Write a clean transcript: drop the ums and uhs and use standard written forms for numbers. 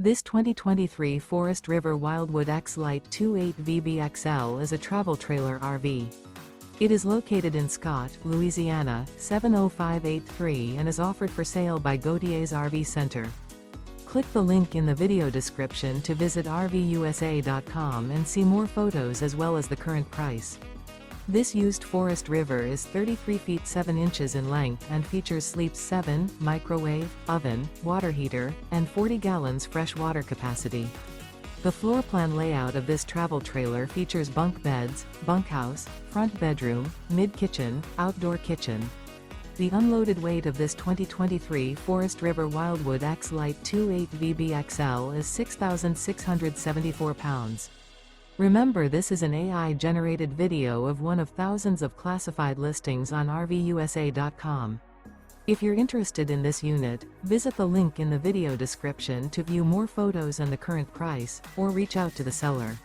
This 2023 Forest River Wildwood X-Lite 28VBXL is a travel trailer RV. It is located in Scott, Louisiana, 70583 and is offered for sale by Gauthiers RV Center. Click the link in the video description to visit RVUSA.com and see more photos as well as the current price. This used Forest River is 33 feet 7 inches in length and features sleeps 7, microwave, oven, water heater, and 40 gallons fresh water capacity. The floor plan layout of this travel trailer features bunk beds, bunkhouse, front bedroom, mid-kitchen, outdoor kitchen. The unloaded weight of this 2023 Forest River Wildwood X-Lite 28VBXL is 6,674 pounds. Remember, this is an AI-generated video of one of thousands of classified listings on RVUSA.com. If you're interested in this unit, visit the link in the video description to view more photos and the current price, or reach out to the seller.